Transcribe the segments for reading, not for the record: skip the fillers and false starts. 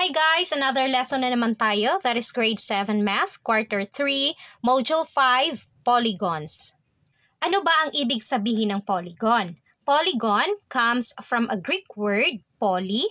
Hi guys! Another lesson na naman tayo. That is grade 7 math, quarter 3, module 5, polygons. Ano ba ang ibig sabihin ng polygon? Polygon comes from a Greek word, poly,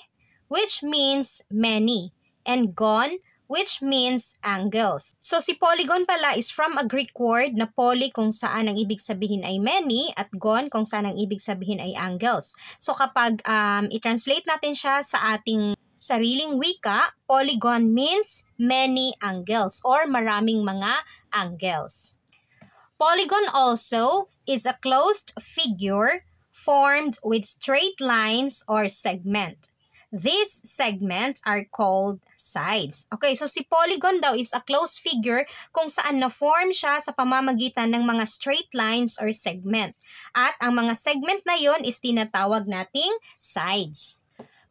which means many, and gon, which means angles. So si polygon pala is from a Greek word na poly kung saan ang ibig sabihin ay many at gon kung saan ang ibig sabihin ay angles. So kapag i-translate natin siya sa ating sariling wika, polygon means many angles or maraming mga angles. Polygon also is a closed figure formed with straight lines or segment. These segments are called sides. Okay, so si polygon daw is a closed figure kung saan na-form siya sa pamamagitan ng mga straight lines or segment. At ang mga segment na yon is tinatawag nating sides.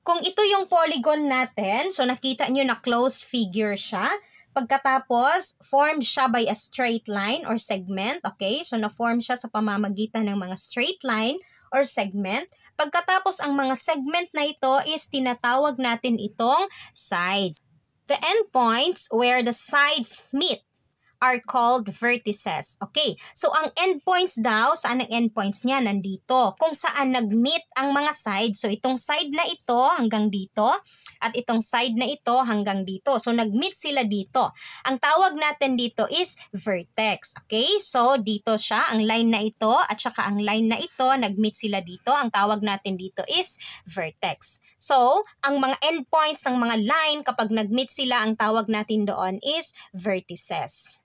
Kung ito yung polygon natin, so nakita nyo na closed figure siya. Pagkatapos, formed siya by a straight line or segment. Okay, so na-form siya sa pamamagitan ng mga straight line or segment. Pagkatapos, ang mga segment na ito is tinatawag natin itong sides. The endpoints where the sides meet are called vertices. Okay, so ang endpoints daw, saan ang endpoints niya? Nandito. Kung saan nag-meet ang mga sides, so itong side na ito hanggang dito, at itong side na ito hanggang dito. So nag-meet sila dito. Ang tawag natin dito is vertex. Okay, so dito siya, ang line na ito, at saka ang line na ito, nag-meet sila dito. Ang tawag natin dito is vertex. So, ang mga endpoints ng mga line, kapag nag-meet sila, ang tawag natin doon is vertices.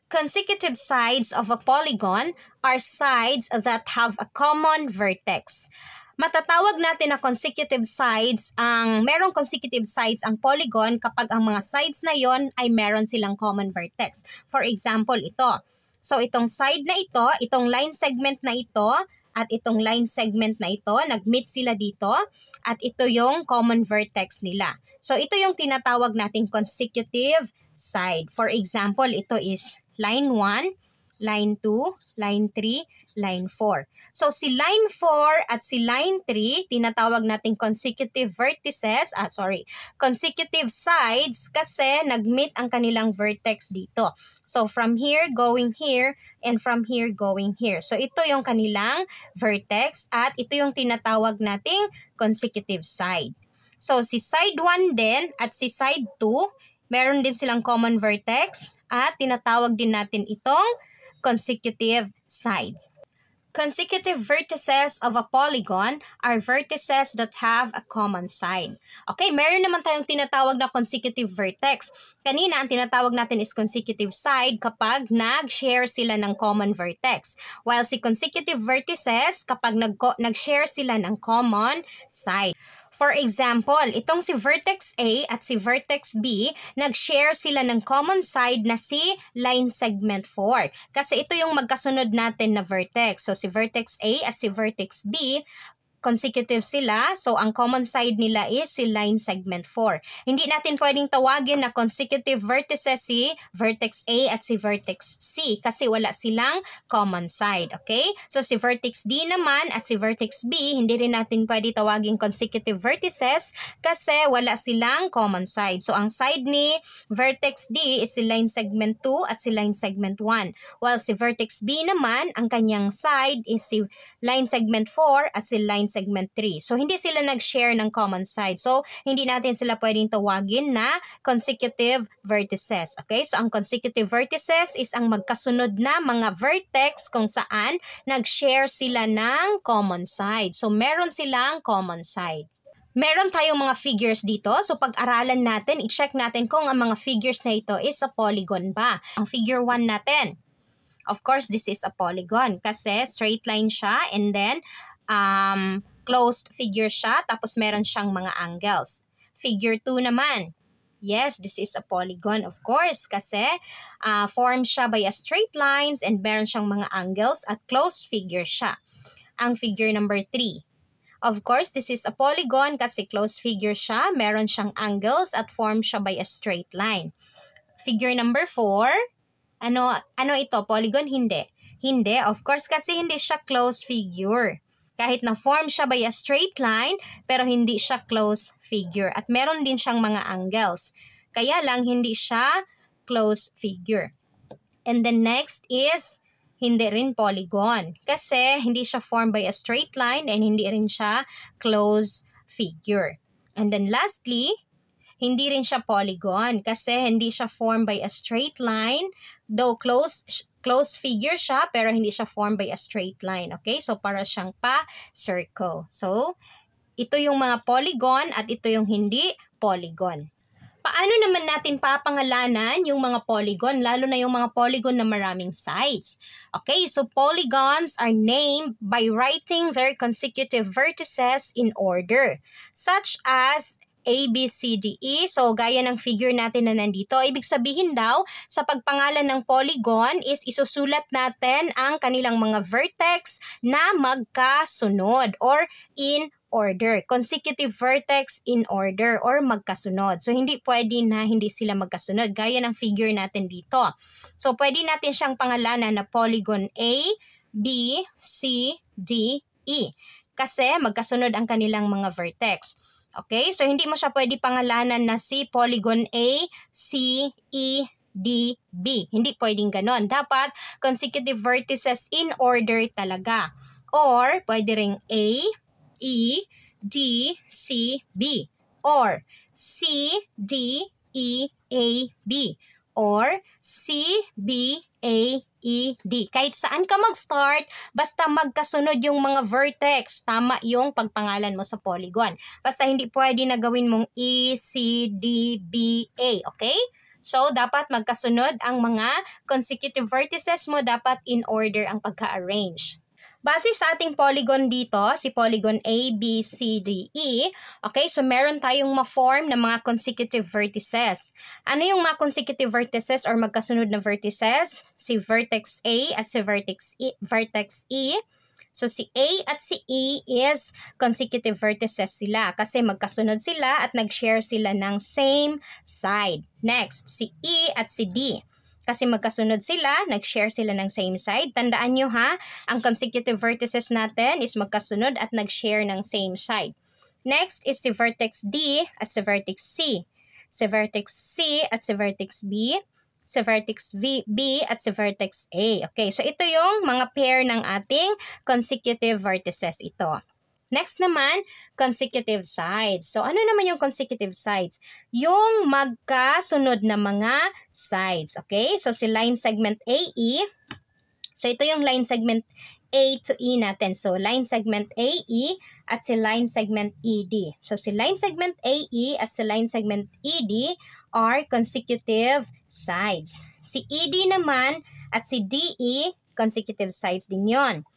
Consecutive sides of a polygon are sides that have a common vertex. Matatawag natin na consecutive sides, merong consecutive sides ang polygon kapag ang mga sides na yon ay meron silang common vertex. For example, ito. So, itong side na ito, itong line segment na ito, at itong line segment na ito, nag-meet sila dito, at ito yung common vertex nila. So, ito yung tinatawag nating consecutive side. For example, ito is line 1, line 2, line 3, line 4. So, si line 4 at si line 3, tinatawag nating consecutive vertices, consecutive sides kasi nag-meet ang kanilang vertex dito. So, from here going here and from here going here. So, ito yung kanilang vertex at ito yung tinatawag nating consecutive side. So, si side 1 din at si side 2, meron din silang common vertex at tinatawag din natin itong consecutive side. Consecutive vertices of a polygon are vertices that have a common side. Okay, meron naman tayong tinatawag na consecutive vertex. Kanina, ang tinatawag natin is consecutive side kapag nag-share sila ng common vertex. While si consecutive vertices, kapag nag-share sila ng common side. For example, itong si vertex A at si vertex B, nag-share sila ng common side na si line segment 4. Kasi ito yung magkasunod natin na vertex. So, si vertex A at si vertex B, consecutive sila. So, ang common side nila is si line segment 4. Hindi natin pwedeng tawagin na consecutive vertices si vertex A at si vertex C kasi wala silang common side. Okay? So, si vertex D naman at si vertex B, hindi rin natin pwede tawagin consecutive vertices kasi wala silang common side. So, ang side ni vertex D is si line segment 2 at si line segment 1. While si vertex B naman, ang kanyang side is si line segment 4 at si line segment 3. So, hindi sila nag-share ng common side. So, hindi natin sila pwedeng tawagin na consecutive vertices. Okay? So, ang consecutive vertices is ang magkasunod na mga vertex kung saan nag-share sila ng common side. So, meron silang common side. Meron tayong mga figures dito. So, pag-aralan natin, i-check natin kung ang mga figures na ito is a polygon ba. Ang figure 1 natin. Of course, this is a polygon kasi straight line siya and then closed figure siya tapos meron siyang mga angles. Figure 2 naman. Yes, this is a polygon of course kasi formed siya by a straight lines and meron siyang mga angles at closed figure siya. Ang figure number 3. Of course, this is a polygon kasi closed figure siya, meron siyang angles at formed siya by a straight line. Figure number 4. Ano ito? Polygon? Hindi. Hindi, of course, kasi hindi siya closed figure. Kahit na-form siya by a straight line, pero hindi siya closed figure. At meron din siyang mga angles. Kaya lang, hindi siya closed figure. And then next is, hindi rin polygon. Kasi hindi siya formed by a straight line and hindi rin siya closed figure. And then lastly, hindi rin siya polygon kasi hindi siya formed by a straight line. Though closed figure siya, pero hindi siya formed by a straight line. Okay? So, para siyang pa-circle. So, ito yung mga polygon at ito yung hindi polygon. Paano naman natin papangalanan yung mga polygon, lalo na yung mga polygon na maraming sides? Okay, so polygons are named by writing their consecutive vertices in order, such as A, B, C, D, E. So, gaya ng figure natin na nandito. Ibig sabihin daw, sa pagpangalan ng polygon is isusulat natin ang kanilang mga vertex na magkasunod or in order. Consecutive vertex in order or magkasunod. So, hindi pwede na hindi sila magkasunod. Gaya ng figure natin dito. So, pwede natin siyang pangalanan na polygon A, B, C, D, E. Kasi magkasunod ang kanilang mga vertex. Okay? So, hindi mo siya pwede pangalanan na si polygon A, C, E, D, B. Hindi pwedeng ganon. Dapat consecutive vertices in order talaga. Or, pwede ring A, E, D, C, B. Or C, D, E, A, B. Or C, B, A, E, D. Kahit saan ka mag-start, basta magkasunod yung mga vertex, tama yung pagpangalan mo sa polygon. Basta hindi pwede na gawin mong E, C, D, B, A. Okay? So, dapat magkasunod ang mga consecutive vertices mo, dapat in order ang pagka-arrange. Base sa ating polygon dito, si polygon A, B, C, D, E, okay, so meron tayong ma-form na mga consecutive vertices. Ano yung mga consecutive vertices or magkasunod na vertices? Si vertex A at si vertex E. So si A at si E is consecutive vertices sila kasi magkasunod sila at nag-share sila ng same side. Next, si E at si D. Kasi magkasunod sila, nag-share sila ng same side. Tandaan nyo ha, ang consecutive vertices natin is magkasunod at nag-share ng same side. Next is si vertex D at si vertex C. Si vertex C at si vertex B. Si vertex B at si vertex A. Okay, so ito yung mga pair ng ating consecutive vertices ito. Next naman, consecutive sides. So, ano naman yung consecutive sides? Yung magkasunod na mga sides. Okay? So, si line segment AE. So, ito yung line segment A to E natin. So, line segment AE at si line segment ED. So, si line segment AE at si line segment ED are consecutive sides. Si ED naman at si DE, consecutive sides din yon.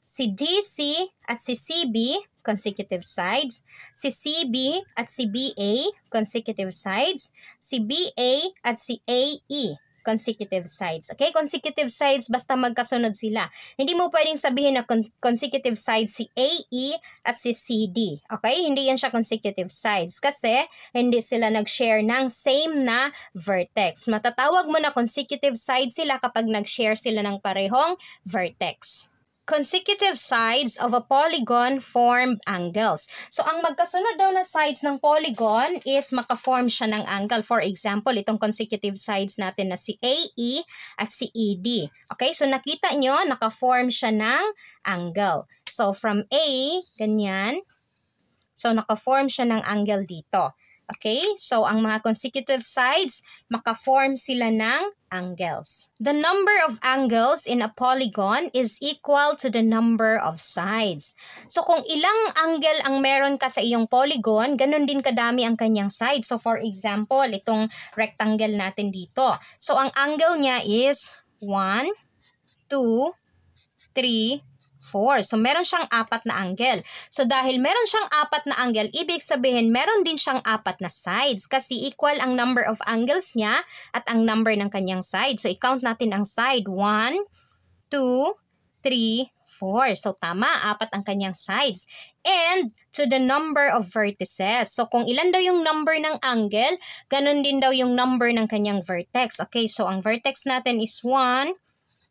Si DC at si CB, consecutive sides. Si CB at si BA, consecutive sides. Si BA at si AE, consecutive sides. Okay? Consecutive sides, basta magkasunod sila. Hindi mo pwedeng sabihin na consecutive sides si AE at si CD. Okay? Hindi yan siya consecutive sides kasi hindi sila nag-share ng same na vertex. Matatawag mo na consecutive sides sila kapag nag-share sila ng parehong vertex. Consecutive sides of a polygon form angles. So, ang magkasunod daw na sides ng polygon is maka-form siya ng angle. For example, itong consecutive sides natin na si AE at si ED. Okay, so nakita nyo, naka-form siya ng angle. So, from A, ganyan. So, naka-form siya ng angle dito. Okay, so ang mga consecutive sides, maka-form sila ng angles. The number of angles in a polygon is equal to the number of sides. So kung ilang angle ang meron ka sa iyong polygon, ganun din kadami ang kanyang sides. So for example, itong rectangle natin dito. So ang angle niya is 1, 2, 3, 4. So, meron siyang 4 na angle. So, dahil meron siyang 4 na angle, ibig sabihin, meron din siyang 4 na sides kasi equal ang number of angles niya at ang number ng kanyang side. So, i-count natin ang side. 1, 2, 3, 4. So, tama, 4 ang kanyang sides. And to the number of vertices. So, kung ilan daw yung number ng angle, ganun din daw yung number ng kanyang vertex. Okay, so ang vertex natin is 1,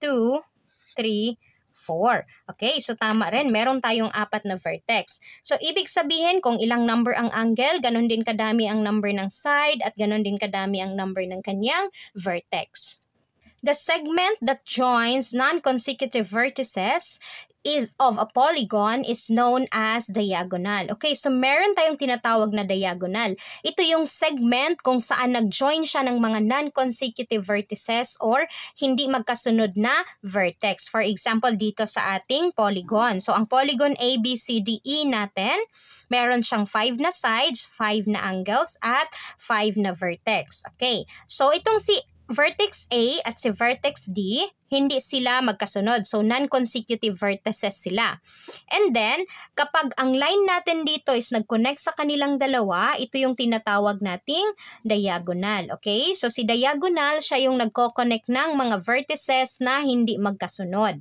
2, 3, 4. Okay, so tama rin. Meron tayong 4 na vertex. So, ibig sabihin kung ilang number ang angle, ganun din kadami ang number ng side at ganun din kadami ang number ng kanyang vertex. The segment that joins non-consecutive vertices of a polygon is known as diagonal. Okay, so meron tayong tinatawag na diagonal. Ito yung segment kung saan nag-join siya ng mga non-consecutive vertices or hindi magkasunod na vertex. For example, dito sa ating polygon. So, ang polygon ABCDE natin, meron siyang 5 na sides, 5 na angles, at 5 na vertex. Okay, so itong si vertex A at si vertex D, hindi sila magkasunod. So, non-consecutive vertices sila. And then, kapag ang line natin dito is nag-connect sa kanilang dalawa, ito yung tinatawag nating diagonal. Okay? So, si diagonal, siya yung nagko-connect ng mga vertices na hindi magkasunod.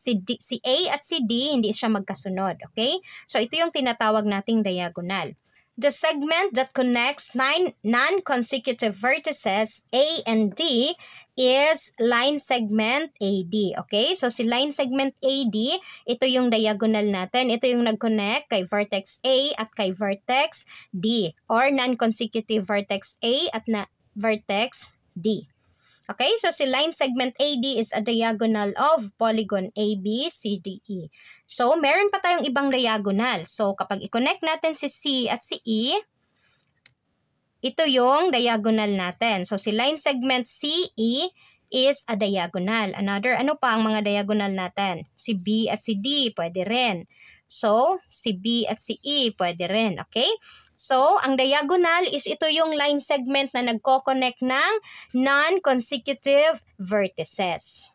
Si A at si D, hindi siya magkasunod. Okay? So, ito yung tinatawag nating diagonal. The segment that connects 9 non-consecutive vertices A and D is line segment AD. Okay? So, si line segment AD, ito yung diagonal natin. Ito yung nag-connect kay vertex A at kay vertex D or non-consecutive vertex A at vertex D. Okay, so si line segment AD is a diagonal of polygon ABCDE. So, meron pa tayong ibang diagonal. So, kapag i-connect natin si C at si E, ito yung diagonal natin. So, si line segment CE is a diagonal. Ano pa ang mga diagonal natin? Si B at si D, pwede rin. So, si B at si E, pwede rin. Okay? So, ang diagonal is ito yung line segment na nagko-connect ng non-consecutive vertices.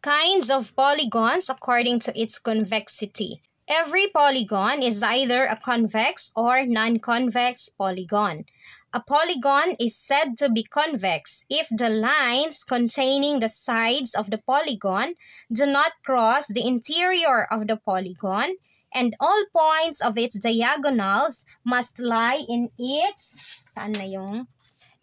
Kinds of polygons according to its convexity. Every polygon is either a convex or non-convex polygon. A polygon is said to be convex if the lines containing the sides of the polygon do not cross the interior of the polygon, and all points of its diagonals must lie in its, saan na yung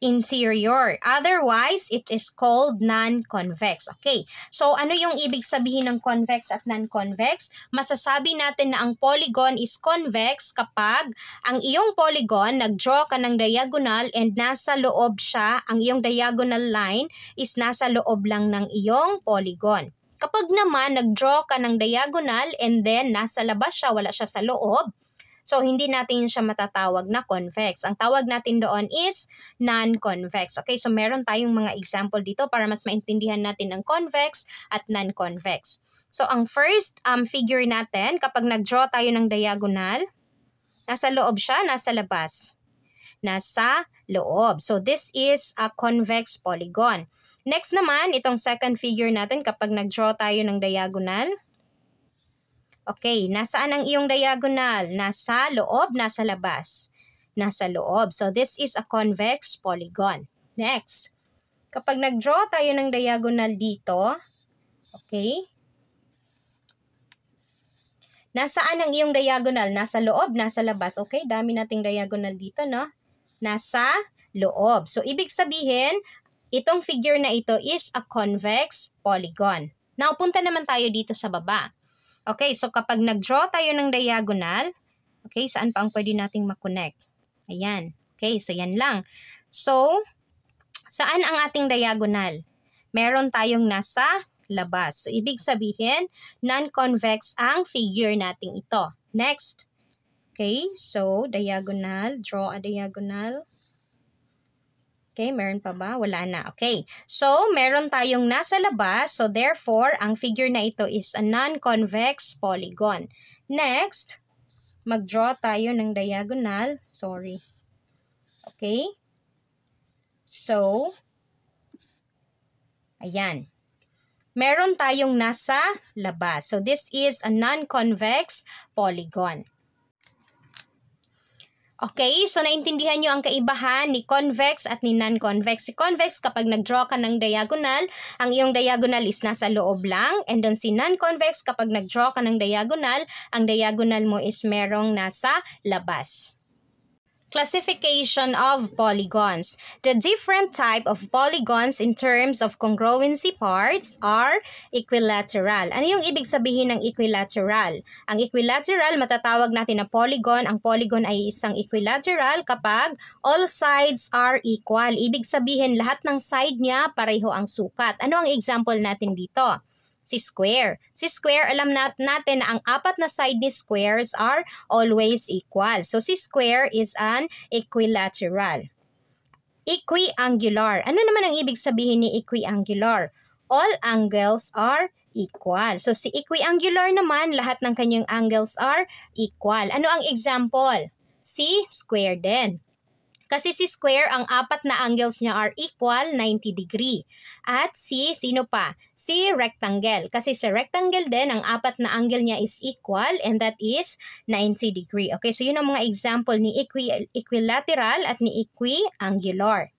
interior. Otherwise, it is called non-convex. Okay, so ano yung ibig sabihin ng convex at non-convex? Masasabi natin na ang polygon is convex kapag ang iyong polygon, nag-draw ka ng diagonal and nasa loob siya, ang iyong diagonal line is nasa loob lang ng iyong polygon. Kapag naman nag-draw ka ng diagonal and then nasa labas siya, wala siya sa loob, so hindi natin siya matatawag na convex. Ang tawag natin doon is non-convex. Okay, so meron tayong mga example dito para mas maintindihan natin ang convex at non-convex. So ang first figure natin, kapag nag-draw tayo ng diagonal, nasa loob siya, nasa labas? Nasa loob. So this is a convex polygon. Next naman, itong second figure natin, kapag nag-draw tayo ng diagonal. Okay, nasaan ang iyong diagonal? Nasa loob, nasa labas? Nasa loob. So, this is a convex polygon. Next, kapag nag-draw tayo ng diagonal dito, okay, nasaan ang iyong diagonal? Nasa loob, nasa labas? Okay, dami nating diagonal dito, no? Nasa loob. So, ibig sabihin, itong figure na ito is a convex polygon. Now, punta naman tayo dito sa baba. Okay, so kapag nag-draw tayo ng diagonal, okay, saan pa ang pwede nating makonect? Ayan. Okay, so yan lang. So, saan ang ating diagonal? Meron tayong nasa labas. So, ibig sabihin, non-convex ang figure nating ito. Next. Okay, so diagonal, draw a diagonal. Okay, meron pa ba? Wala na. Okay. So, meron tayong nasa labas. So, therefore, ang figure na ito is a non-convex polygon. Next, mag-draw tayo ng diagonal. Sorry. Okay. So, ayan. Meron tayong nasa labas. So, this is a non-convex polygon. Okay, so naintindihan nyo ang kaibahan ni convex at ni non-convex. Si convex, kapag nag-draw ka ng diagonal, ang iyong diagonal is nasa loob lang. And then si non-convex, kapag nag-draw ka ng diagonal, ang diagonal mo is merong nasa labas. Classification of polygons. The different type of polygons in terms of congruency parts are equilateral. Ano yung ibig sabihin ng equilateral? Ang equilateral, matatawag natin na polygon. Ang polygon ay isang equilateral kapag all sides are equal. Ibig sabihin, lahat ng side niya pareho ang sukat. Ano ang example natin dito? Si square. Si square, alam natin na ang apat na side ni squares are always equal. So, si square is an equilateral. Equiangular. Ano naman ang ibig sabihin ni equiangular? All angles are equal. So, si equiangular naman, lahat ng kanyang angles are equal. Ano ang example? Si square din. Kasi si square, ang apat na angles niya are equal, 90 degree. At sino pa? Si rectangle. Kasi si rectangle din, ang apat na angle niya is equal and that is 90 degree. Okay, so yun ang mga example ni equilateral at ni equiangular.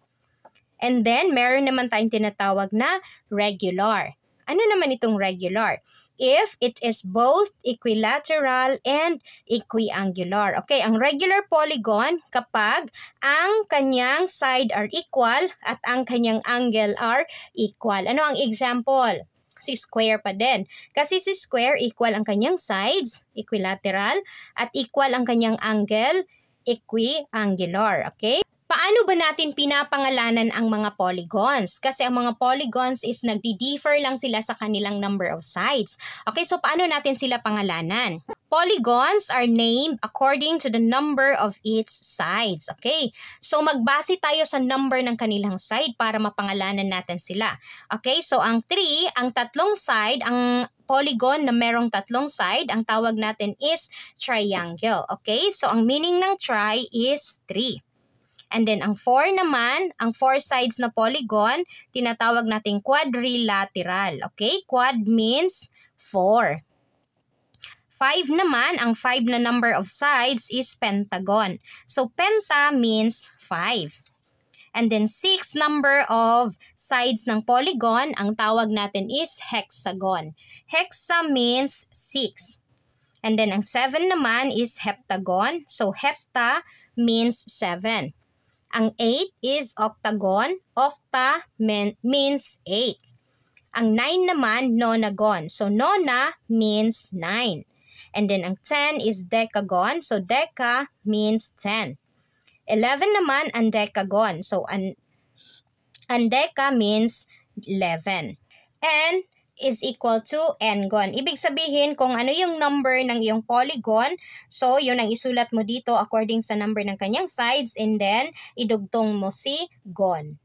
And then, meron naman tayong tinatawag na regular. Ano naman itong regular? If it is both equilateral and equiangular. Okay, ang regular polygon kapag ang kanyang side are equal at ang kanyang angle are equal. Ano ang example? Si square pa din. Kasi si square equal ang kanyang sides, equilateral, at equal ang kanyang angle, equiangular. Okay? Paano ba natin pinapangalanan ang mga polygons? Kasi ang mga polygons is nagdi-differ lang sila sa kanilang number of sides. Okay, so paano natin sila pangalanan? Polygons are named according to the number of its sides. Okay, so magbase tayo sa number ng kanilang side para mapangalanan natin sila. Okay, so ang 3, ang tatlong side, ang polygon na merong tatlong side, ang tawag natin is triangle. Okay, so ang meaning ng tri is 3. And then, ang 4 naman, ang 4 sides na polygon, tinatawag nating quadrilateral. Okay? Quad means 4. 5 naman, ang 5 na number of sides is pentagon. So, penta means 5. And then, 6 number of sides ng polygon, ang tawag natin is hexagon. Hexa means 6. And then, ang 7 naman is heptagon. So, hepta means 7. Ang 8 is octagon. Octa means 8. Ang 9 naman, nonagon. So, nona means 9. And then, ang 10 is decagon. So, deca means 10. 11 naman, andecagon. So, andeca means 11. And is equal to n-gon. Ibig sabihin, kung ano yung number ng iyong polygon, so yun ang isulat mo dito according sa number ng kanyang sides and then idugtong mo si gon.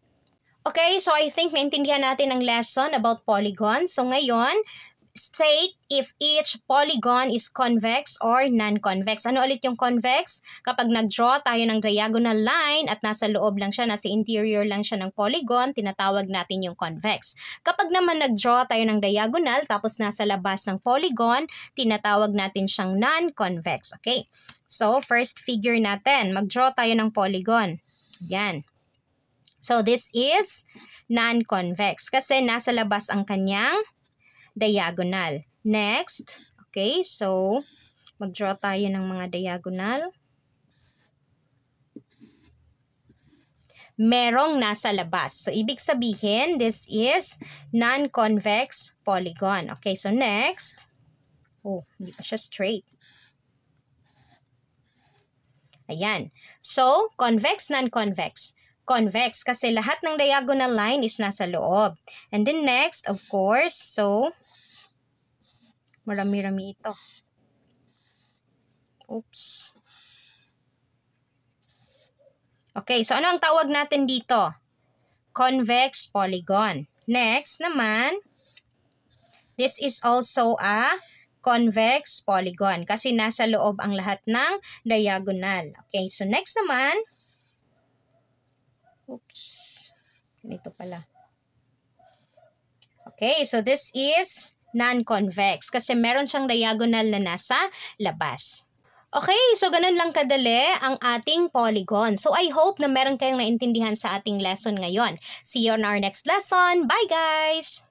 Okay, so I think naintindihan natin ang lesson about polygons. So ngayon, state if each polygon is convex or non-convex. Ano ulit yung convex? Kapag nag-draw tayo ng diagonal line at nasa loob lang siya, nasa interior lang siya ng polygon, tinatawag natin yung convex. Kapag naman nag-draw tayo ng diagonal tapos nasa labas ng polygon, tinatawag natin siyang non-convex. Okay? So, first figure natin, mag-draw tayo ng polygon. Yan. So, this is non-convex kasi nasa labas ang kanyang diagonal. Next, okay, so mag-draw tayo ng mga diagonal. Merong nasa labas. So, ibig sabihin, this is non-convex polygon. Okay, so next, hindi pa siya straight. Ayan. So, convex, non-convex. Convex kasi lahat ng diagonal line is nasa loob. And then next, of course, so marami-rami ito. Oops. Okay, so ano ang tawag natin dito? Convex polygon. Next naman, this is also a convex polygon kasi nasa loob ang lahat ng diagonal. Okay, so next naman, oops, ganito pala. Okay, so this is non-convex kasi meron siyang diagonal na nasa labas. Okay, so ganun lang kadali ang ating polygon. So I hope na meron kayong naintindihan sa ating lesson ngayon. See you on our next lesson. Bye guys!